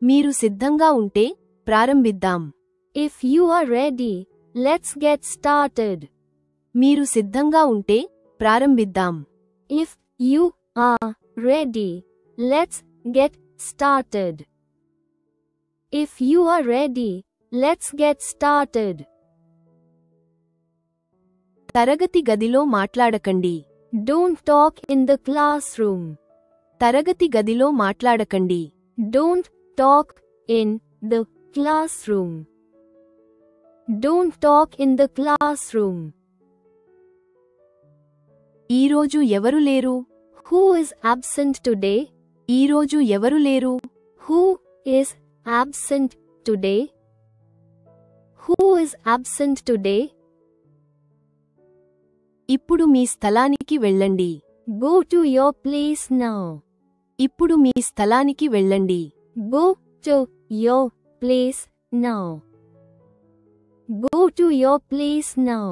మీరు సిద్ధంగా ఉంటే ప్రారంభిద్దాం. If you are ready, let's get started. మీరు సిద్ధంగా ఉంటే ప్రారంభిద్దాం. If you are ready, let's get started. If you are ready, let's get started. తరగతి గదిలో మాట్లాడకండి. Don't talk in the classroom. తరగతి గదిలో మాట్లాడకండి. Don't talk in the classroom. Don't talk in the classroom. ఈరోజు ఎవరు లేరు? Who is absent today? ఈరోజు ఎవరు లేరు? Who is absent today? Who is absent today? ఇప్పుడు మీ స్థలానికి వెళ్ళండి. Go to your place now. ఇప్పుడు మీ స్థలానికి వెళ్ళండి. Go to your place now. Go to your place now.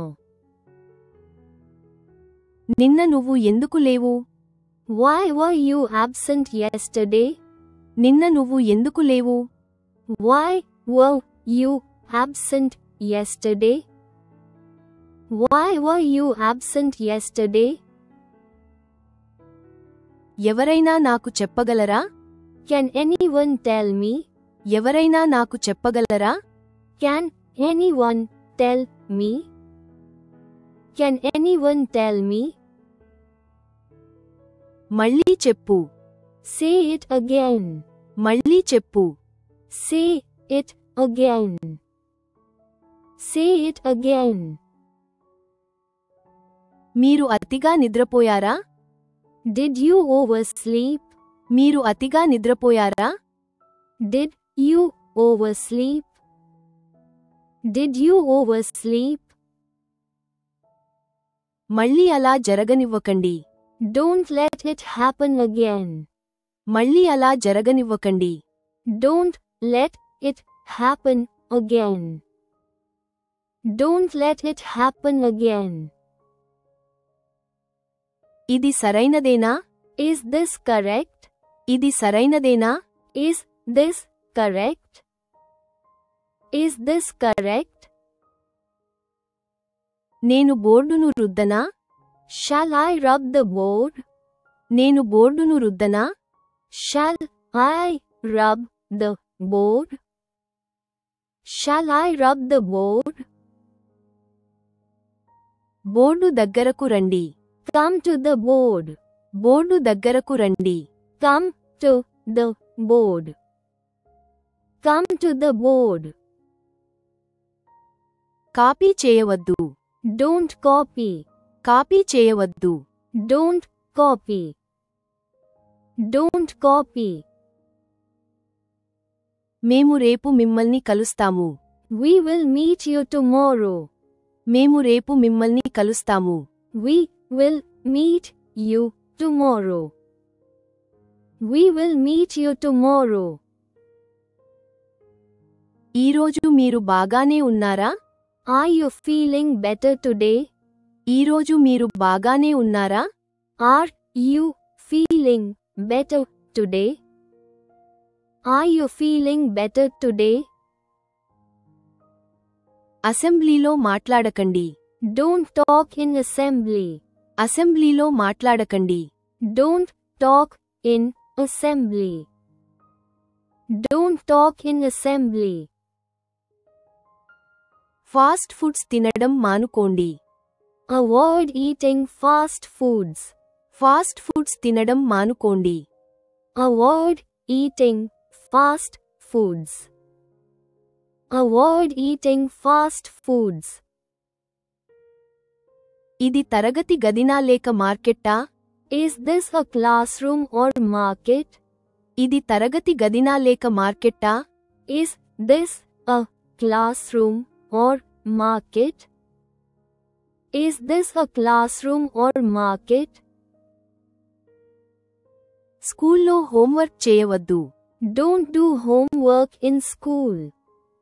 నిన్న నువ్వు ఎందుకు లేవు? Why were you absent yesterday? నిన్న నువ్వు ఎందుకు లేవు? Why were you absent yesterday? Why were you absent yesterday? ఎవరైనా నాకు చెప్పగలరా? Can anyone tell me? ఎవరైనా నాకు చెప్పగలరా? Can anyone tell me? Can anyone tell me? మళ్ళీ చెప్పు. Say it again. మళ్ళీ చెప్పు. Say it again. Say it again. మీరు అతిగా నిద్రపోయారా? Did you oversleep? మీరు అతిగా నిద్రపోయారా? Did you oversleep? Did you oversleep? మళ్ళీ అలా జరగనివ్వకండి. Don't let it happen again. మళ్ళీ అలా జరగనివ్వకండి. Don't let it happen again. Don't let it happen again. ఇది సరైనదేనా? Is this correct? ఇది సరైనదేనా? Is this correct? Is this correct? నేను బోర్డును రుద్దనా? Shall I rub the board? నేను బోర్డును రుద్దనా? Shall I rub the board? Shall I rub the board? Board దగ్గరకు రండి. Come to the board. Board దగ్గరకు రండి. Come to the board. Come to the board. Copy చేయవద్దు. Don't copy. Copy చేయవద్దు. Don't copy. Don't copy. మేము రేపు మిమ్మల్ని కలుస్తాము. We will meet you tomorrow. మేము రేపు మిమ్మల్ని కలుస్తాము. We will meet you tomorrow. We will meet you tomorrow. ఈరోజు మీరు బాగానే ఉన్నారా? Are you feeling better today? ఈరోజు మీరు బాగానే ఉన్నారా? Are you feeling better today? Are you feeling better today? అసెంబ్లీలో మాట్లాడకండి. Don't talk in assembly. అసెంబ్లీలో మాట్లాడకండి. Don't talk in assembly. Don't talk in assembly. Fast foods తినడం మానుకోండి. Avoid eating fast foods. Fast foods తినడం మానుకోండి. Avoid eating fast foods. Avoid eating fast foods. ఇది తరగతి గదినా లేక మార్కెట్టా? Is this a classroom or market? ఇది తరగతి గదినా లేక మార్కెట్టా? Is this a classroom or market? Is this a classroom or market? స్కూల్లో homework చేయవద్దు. Don't do homework in school.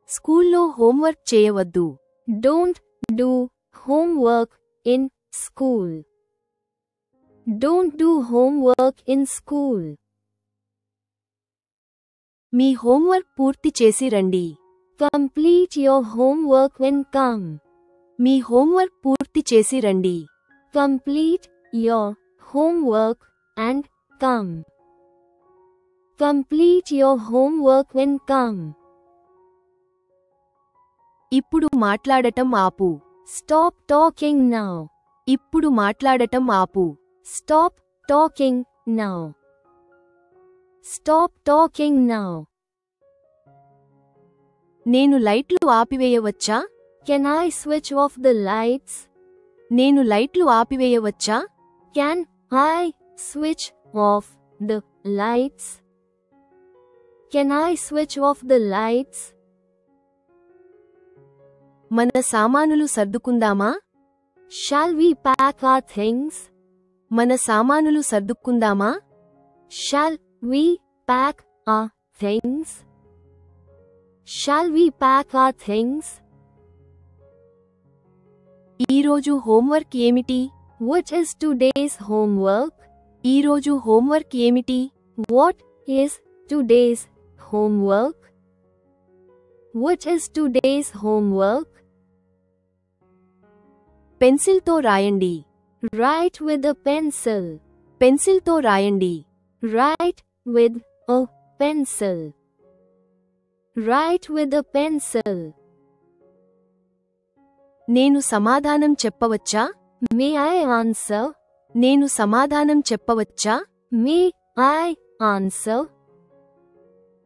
స్కూల్లో homework చేయవద్దు. Don't do homework in school. Don't do homework in school. Me homework పూర్తి చేసి రండి. Complete your homework and come. Me homework పూర్తి చేసి రండి. Complete your homework and come. Complete your homework and come. ఇప్పుడు మాట్లాడటం ఆపు. Stop talking now. ఇప్పుడు మాట్లాడటం ఆపు. Stop talking now. Stop talking now. నేను లైట్లు ఆపివేయవచ్చా? Can I switch off the lights? నేను లైట్లు ఆపివేయవచ్చా? Can I switch off the lights? Can I switch off the lights? మన సామానులు సర్దుకుందామా? Shall we pack our things? మన సామానులు సర్దుకుందామా? Shall we pack our things? Shall we pack our things? ఈరోజు homework ఏమిటి? What is today's homework? ఈరోజు homework ఏమిటి? What is today's homework? What is today's homework? పెన్సిల్తో రాయండి. Write with a pencil. పెన్సిల్తో రాయండి. Write with a pencil. Write with a pencil. నేను సమాధానం చెప్పవచ్చా? May I answer? నేను సమాధానం చెప్పవచ్చా? May I answer?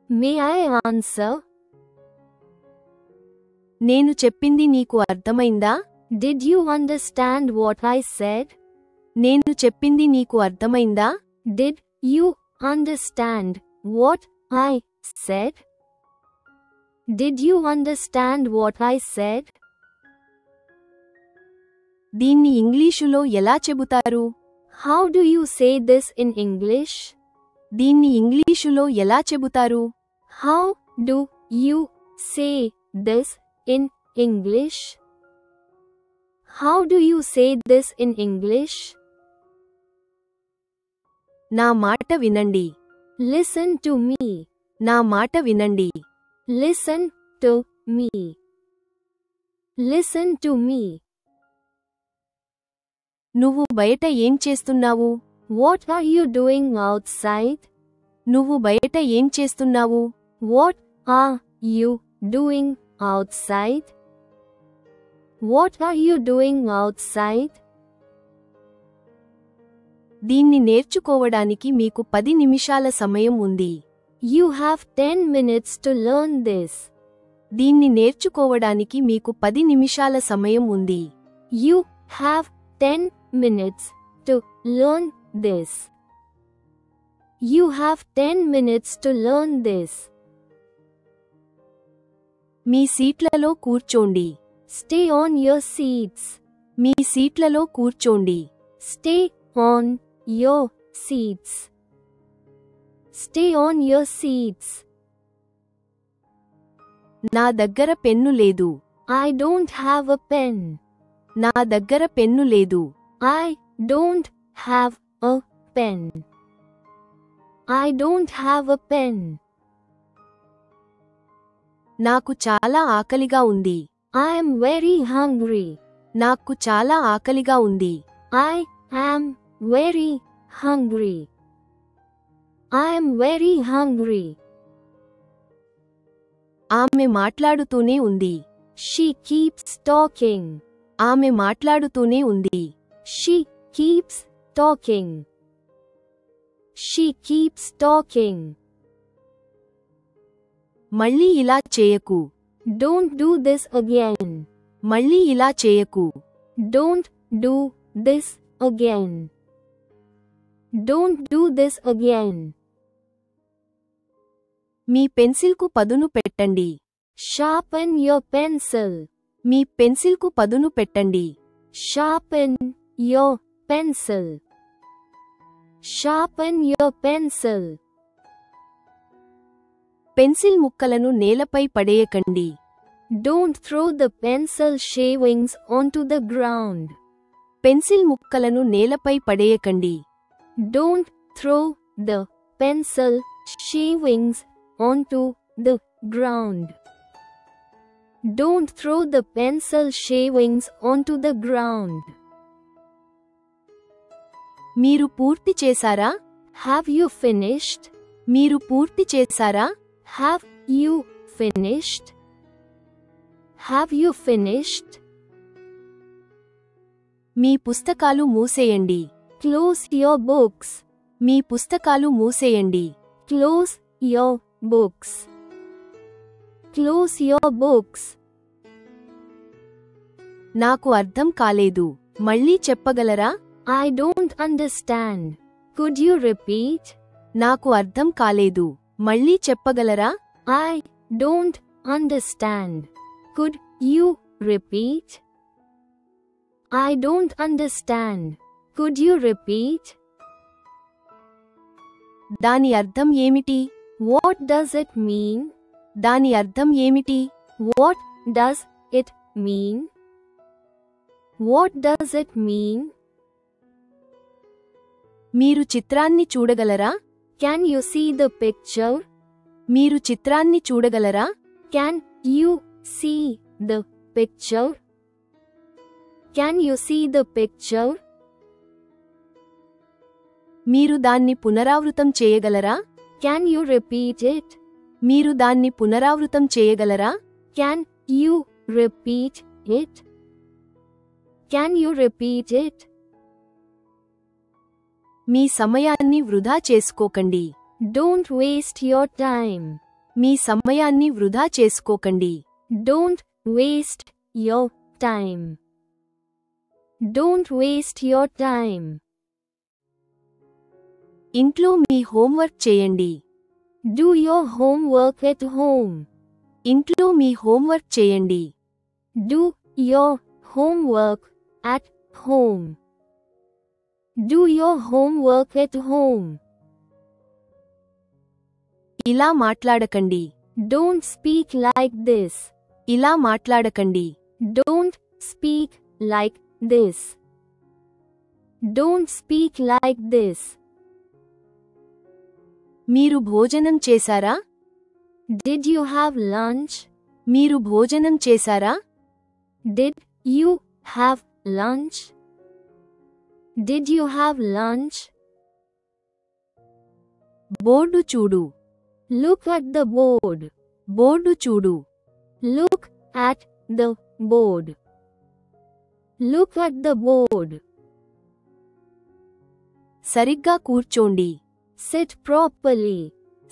May I answer? నేను చెప్పింది నీకు అర్థమైందా? Did you understand what I said? నేను చెప్పింది నీకు అర్థమైందా? Did you understand what I said? Did you understand what I said? దీన్ని ఇంగ్లీషులో ఎలా చెబుతారు? How do you say this in English? దీన్ని ఇంగ్లీషులో ఎలా చెబుతారు? How do you say this in English? How do you say this in English? నా మాట వినండి. Listen to me. నా మాట వినండి. Listen to me. Listen to me. నువ్వు బయట ఏం చేస్తున్నావు? What are you doing outside? నువ్వు బయట ఏం చేస్తున్నావు? What are you doing outside? What are you doing outside? దీన్ని నేర్చుకోవడానికి మీకు 10 నిమిషాల సమయం ఉంది. You have 10 minutes to learn this. దీన్ని నేర్చుకోవడానికి మీకు 10 నిమిషాల సమయం ఉంది. You have 10 minutes to learn this. You have 10 minutes to learn this. మీ సీట్లలో కూర్చోండి. Stay on your seats. మీ సీట్లలో కూర్చోండి. Stay on your seats. Stay on your seats. నా దగ్గర పెన్ను లేదు. I don't have a pen. నా దగ్గర పెన్ను లేదు. I don't have a pen. I don't have a pen. నాకు చాలా ఆకలిగా ఉంది. I am very hungry. నాకు చాలా ఆకలిగా ఉంది. I am very hungry. I am very hungry. ఆమె మాట్లాడుతూనే ఉంది. She keeps talking. ఆమె మాట్లాడుతూనే ఉంది. She keeps talking. She keeps talking. మళ్ళీ ఇలా చేయకు. Don't do this again. మళ్ళీ ఇలా చేయకు. Don't do this again. Don't do this again. మీ పెన్సిల్కు పదును పెట్టండి. Sharpen your pencil. మీ పెన్సిల్కు పదును పెట్టండి. Sharpen your pencil. Sharpen your pencil. Pencil ముక్కలను నేలపై పడేయకండి. Don't throw the pencil shavings onto the ground. Pencil ముక్కలను నేలపై పడేయకండి. Don't throw the pencil shavings onto the ground. Don't throw the pencil shavings onto the ground. మీరు పూర్తి చేశారా? Have you finished? మీరు పూర్తి చేశారా? Have you finished? Have you finished? మీ పుస్తకాలు మూసేయండి. Close your books. మీ పుస్తకాలు మూసేయండి. Close your books. Close your books. నాకు అర్థం కాలేదు. మళ్ళీ చెప్పగలరా? I don't understand. Could you repeat? నాకు అర్థం కాలేదు. మళ్ళీ చెప్పగలరా? I don't understand. Could you repeat? I don't understand. Could you repeat? దాని అర్థం ఏమిటి? What does it mean? దాని అర్థం ఏమిటి? What does it mean? What does it mean? మీరు చిత్రాన్ని చూడగలరా? Can you see the picture? మీరు చిత్రాన్ని చూడగలరా? Can you see the picture? Can you see the picture? మీరు దాన్ని పునరావృతం చేయగలరా? Can you repeat it? మీరు దాన్ని పునరావృతం చేయగలరా? Can you repeat it? Can you repeat it? మీ సమయాన్ని వృధా చేసుకోకండి. Don't waste your time. మీ సమయాన్ని వృధా చేసుకోకండి. Don't waste your time. Don't waste your time. ఇంట్లో మీ హోంవర్క్ చేయండి. Do your homework at home. ఇంట్లో మీ హోంవర్క్ చేయండి. Do your homework at home. Do your homework at home. ఇలా మాట్లాడకండి. Don't speak like this. ఇలా మాట్లాడకండి. Don't speak like this. Don't speak like this. మీరు భోజనం చేశారా? Did you have lunch? మీరు భోజనం చేశారా? Did you have lunch? Did you have lunch? Board చూడు. Look at the board. Board చూడు. Look at the board. Look at the board. సరిగ్గా కూర్చోండి. Sit properly.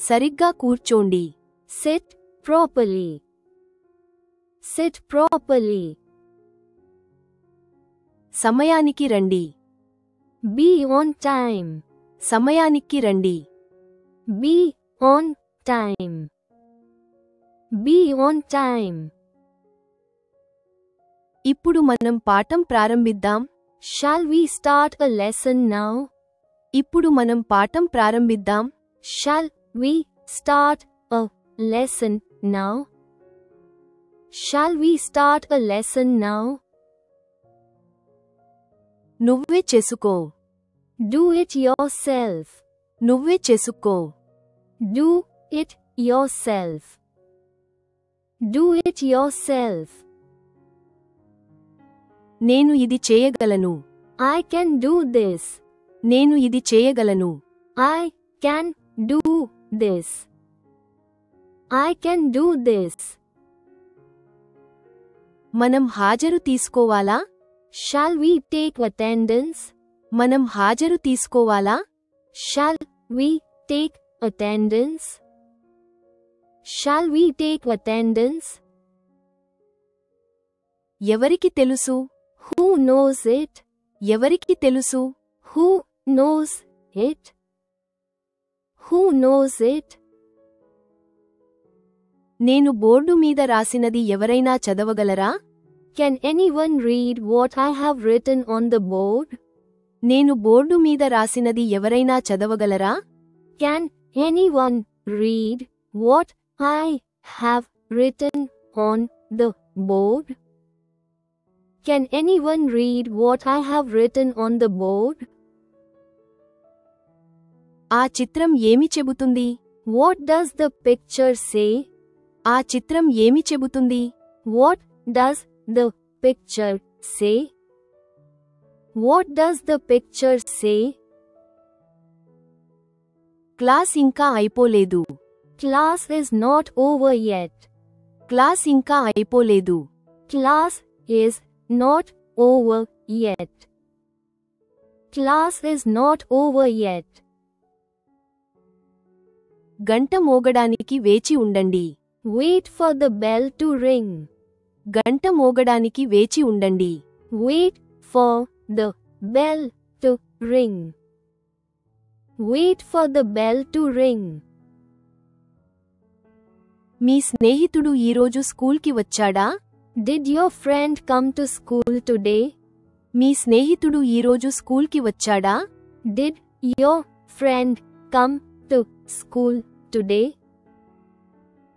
సరిగ్గా కూర్చోండి. Sit properly. Sit properly. సమయానికి రండి. Be on time. సమయానికి రండి. Be on time. Be on time. ఇప్పుడు మనం పాఠం ప్రారంభిద్దాం. Shall we start a lesson now? ఇప్పుడు మనం పాఠం ప్రారంభిద్దాం. Shall we start a lesson now? Shall we start a lesson now? నువ్వే చేసుకో. Do it yourself. నువ్వే చేసుకో. Do it yourself. Do it yourself. నేను ఇది చేయగలను. I can do this. నేను ఇది చేయగలను. I can do this. I can do this. మనం హాజరు తీసుకోవాలా? Shall we take attendance? మనం హాజరు తీసుకోవాలా? Shall we take attendance? Shall we take attendance? ఎవరికి తెలుసు? Who knows it? ఎవరికి తెలుసు? Who knows it? Who knows it? నేను బోర్డు మీద రాసినది ఎవరైనా చదవగలరా? Can anyone read what I have written on the board? నేను బోర్డు మీద రాసినది ఎవరైనా చదవగలరా? Can anyone read what I have written on the board? Can anyone read what I have written on the board? ఆ చిత్రం ఏమి చెబుతుంది? What does the picture say? ఆ చిత్రం ఏమి చెబుతుంది? What does the picture say? What does the picture say? Class ఇంకా అయిపోలేదు. Class is not over yet. Class ఇంకా అయిపోలేదు. Class is not over yet. Class is not over yet. గంట మోగడానికి వేచి ఉండండి. Wait for the bell to ring. గంట మోగడానికి వేచి ఉండండి. Wait for the bell to ring. Wait for the bell to ring. మీ స్నేహితుడు ఈరోజు స్కూల్కి వచ్చాడా? Did your friend come to school today? మీ స్నేహితుడు ఈరోజు స్కూల్కి వచ్చాడా? Did your friend come to school today?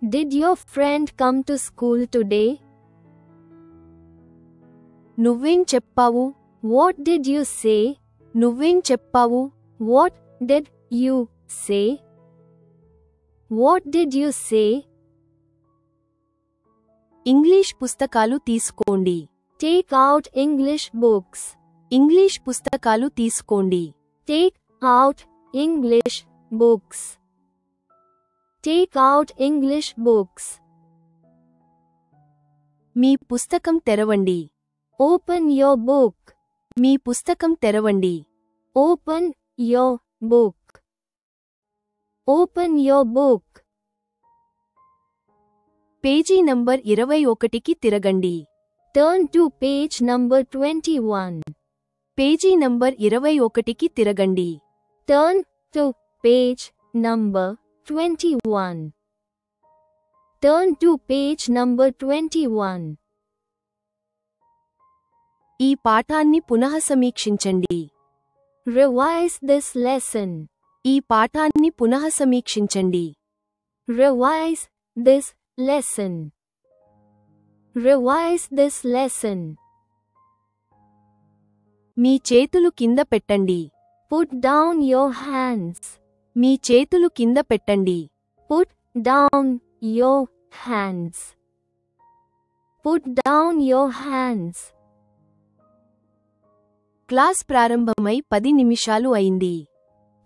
Did your friend come to school today? నువ్వేం చెప్పావు? What did you say? నువ్వేం చెప్పావు? What did you say? What did you say? English పుస్తకాలు తీసుకోండి. Take out English books. English పుస్తకాలు తీసుకోండి. Take out English books. Take out English books. మీ పుస్తకం తెరవండి. Open your book. మీ పుస్తకం తెరవండి. Open your book. Open your book. Page number 21కి తిరగండి. Turn to page number 21. Page number 21కి తిరగండి. Turn to page number 21. Turn to page number 21. ఈ పాఠాన్ని పునః సమీక్షించండి. Revise this lesson. ఈ పాఠాన్ని పునః సమీక్షించండి. Revise this lesson. Revise this lesson. మీ చేతులు కింద పెట్టండి. Put down your hands. మీ చేతులు కింద పెట్టండి. Put down your hands. Put down your hands. Class ప్రారంభమై 10 నిమిషాలు అయింది.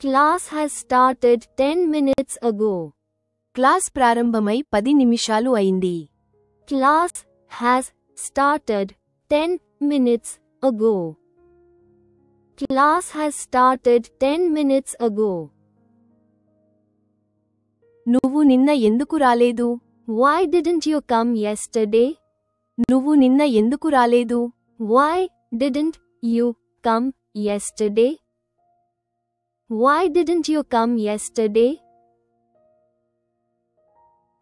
Class has started 10 minutes ago. Class ప్రారంభమై 10 నిమిషాలు అయింది. Class has started 10 minutes ago. Class has started 10 minutes ago. నువ్వు నిన్న ఎందుకు రాలేదు? Why didn't you come yesterday? నువ్వు నిన్న ఎందుకు రాలేదు? Why didn't you come yesterday? Why didn't you come yesterday?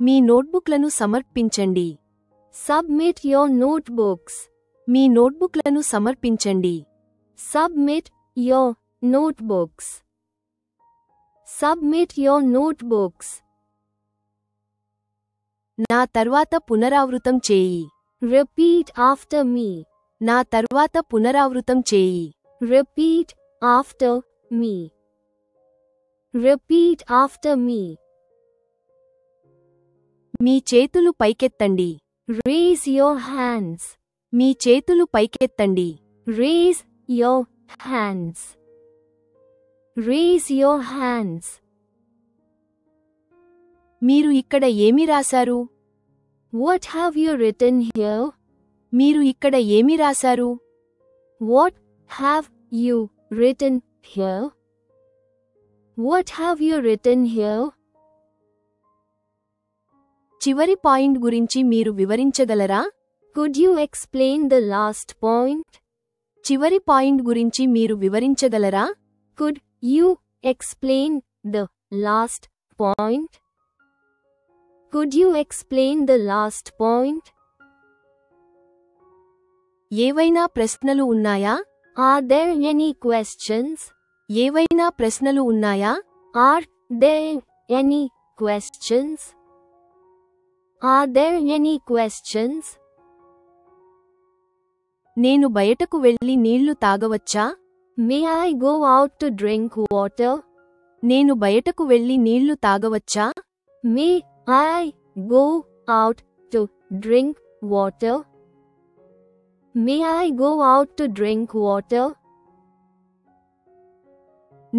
మీ నోట్బుక్లను సమర్పించండి. Submit your notebooks. మీ నోట్బుక్లను సమర్పించండి. Submit your notebooks. Submit your notebooks. నా తర్వాత పునరావృతం చేయి. Repeat after me. నా తర్వాత పునరావృతం చేయి. Repeat after me. Repeat after me. మీ చేతులు పైకెత్తండి. Raise your hands. మీ చేతులు పైకెత్తండి. Raise your hands. Raise your hands. మీరు ఇక్కడ ఏమి రాశారు? What have you written here? మీరు ఇక్కడ ఏమి రాశారు? What have you written here? What have you written here? చివరి పాయింట్ గురించి మీరు వివరించగలరా? Could you explain the last point? చివరి పాయింట్ గురించి మీరు వివరించగలరా? Could you explain the last point? Could you explain the last point? ఏవైనా ప్రశ్నలు ఉన్నాయా? Are there any questions? ఏవైనా ప్రశ్నలు ఉన్నాయా? Are there any questions? Are there any questions? నేను బయటకు వెళ్లి నీళ్లు తాగవచ్చా? May I go out to drink water? నేను బయటకు వెళ్లి నీళ్లు తాగవచ్చా? May I go out to drink water? May I go out to drink water?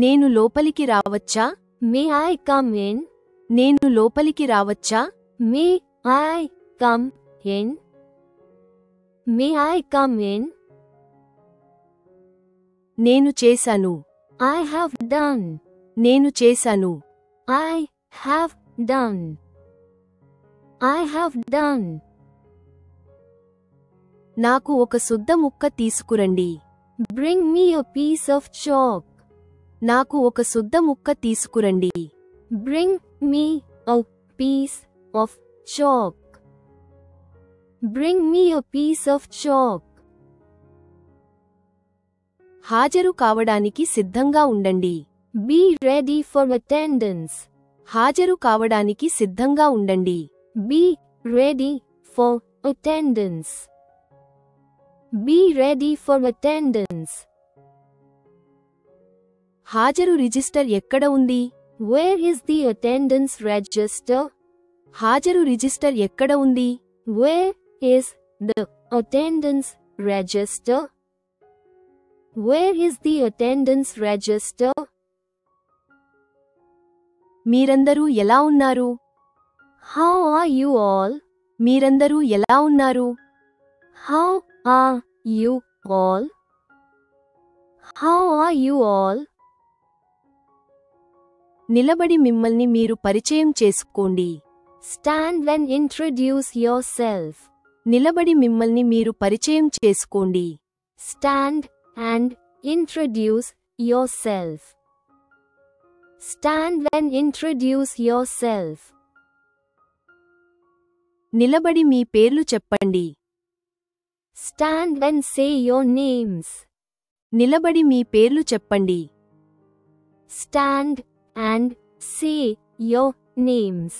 నేను లోపలికి రావచ్చా? May I come in? నేను లోపలికి రావచ్చా? May I come in? May I come in? నేను చేశాను. I have done. నేను చేశాను. I have done. I have done. నాకు ఒక సుద్ద ముక్క తీసుకురండి. Bring me a piece of chalk. నాకు ఒక సుద్ద ముక్క తీసుకురండి. Bring me a piece of chalk. Bring me a piece of chalk. హాజరు కావడానికి సిద్ధంగా ఉండండి. Be ready for attendance. హాజరు కావడానికి సిద్ధంగా ఉండండి. Be ready for attendance. Be ready for attendance. హాజరు రిజిస్టర్ ఎక్కడ ఉంది? Where is the attendance register? హాజరు రిజిస్టర్ ఎక్కడ ఉంది? Where is the attendance register? Where is the attendance register? మీరందరూ ఎలా ఉన్నారు? How are you all? మీరందరూ ఎలా ఉన్నారు? How are you all? How are you all? నిలబడి మిమ్మల్ని మీరు పరిచయం చేసుకోండి. Stand and introduce yourself. నిలబడి మిమ్మల్ని మీరు పరిచయం చేసుకోండి. Stand and introduce yourself. Stand and introduce yourself. నిలబడి మీ పేర్లు చెప్పండి. Stand and say your names. నిలబడి మీ పేర్లు చెప్పండి. Stand and say your names.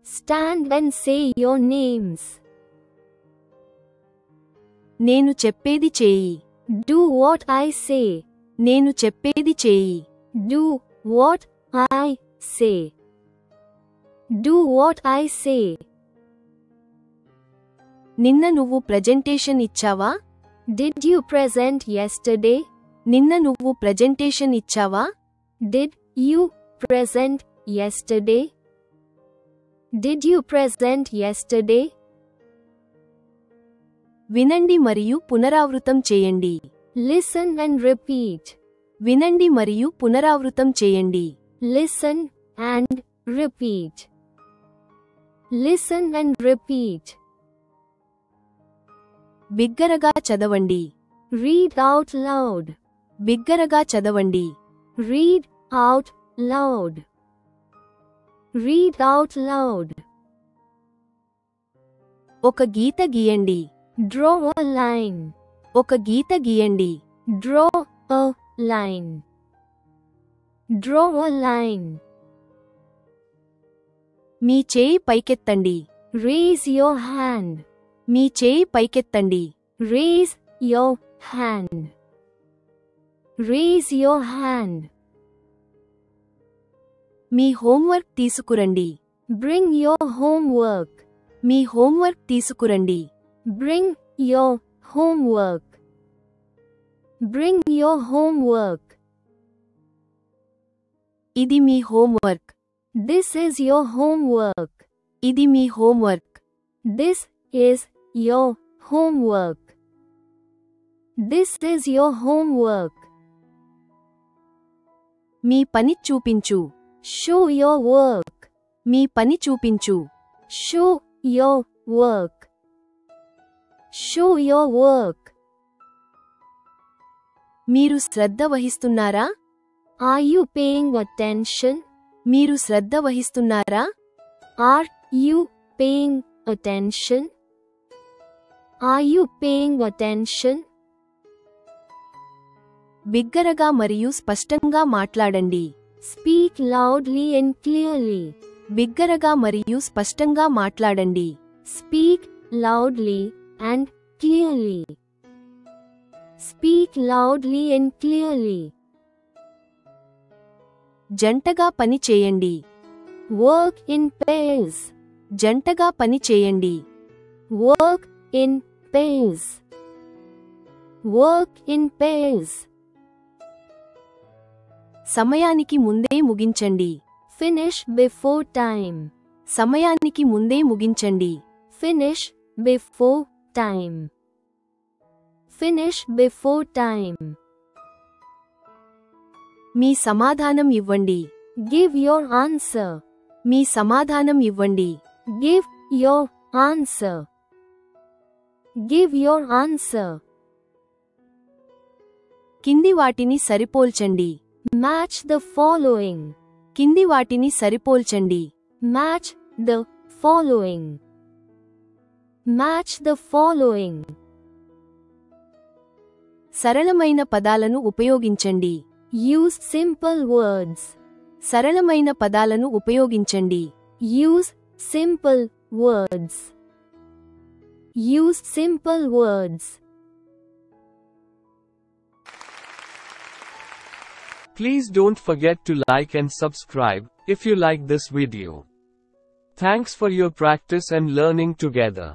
Stand and say your names. నేను చెప్పేది చేయి. Do what I say. నేను చెప్పేది చేయి. Do what I say. Do what I say. నిన్న నువ్వు ప్రెజెంటేషన్ ఇచ్చావా? Did you present yesterday? నిన్న నువ్వు ప్రెజెంటేషన్ ఇచ్చావా? Did you present yesterday? Did you present yesterday? వినండి మరియు పునరావృతం చేయండి. Listen and repeat. వినండి మరియు పునరావృతం చేయండి. Listen and repeat. Listen and repeat. బిగ్గరగా చదవండి. Read out loud. బిగ్గరగా చదవండి. Read out loud. Read out loud. ఒక గీత గీయండి. Draw a line. ఒక గీత గీయండి. Draw a line. Draw a line. మీ చేయి పైకెత్తండి. Raise your hand. మీ చేయి పైకెత్తండి. Raise your hand. Raise your hand. మీ హోంవర్క్ తీసుకురండి. Bring your homework. మీ హోంవర్క్ తీసుకురండి. Bring your homework. Bring your homework. ఇది మీ homework. This is your homework. ఇది మీ homework. This is your homework. This is your homework. మీ పని చూపించు. Show your work. మీ పని చూపించు. Show your work. Show your work. మీరు శ్రద్ధ వహిస్తున్నారా? Are you paying attention? మీరు శ్రద్ధ వహిస్తున్నారా? Are you paying attention? Are you paying attention? బిగ్గరగా మరియు స్పష్టంగా మాట్లాడండి. Speak loudly and clearly. బిగ్గరగా మరియు స్పష్టంగా మాట్లాడండి. Speak loudly and clearly. Speak loudly and clearly. జంటగా పని చేయండి. Work in pairs. జంటగా పని చేయండి. Work in pairs. Work in pairs. సమయానికి ముందే ముగించండి. Finish before time. సమయానికి ముందే ముగించండి. Finish before time. Finish before time. మీ సమాధానం ఇవ్వండి. Give your answer. మీ సమాధానం ఇవ్వండి. Give your answer. Give your answer. కింది వాటిని సరిపోల్చండి. Match the following. కింది వాటిని సరిపోల్చండి. Match the following. Match the following. సరళమైన పదాలను ఉపయోగించండి. Use simple words. సరళమైన పదాలను ఉపయోగించండి. Use simple words. Use simple words. Please don't forget to like and subscribe if you like this video. Thanks for your practice and learning together.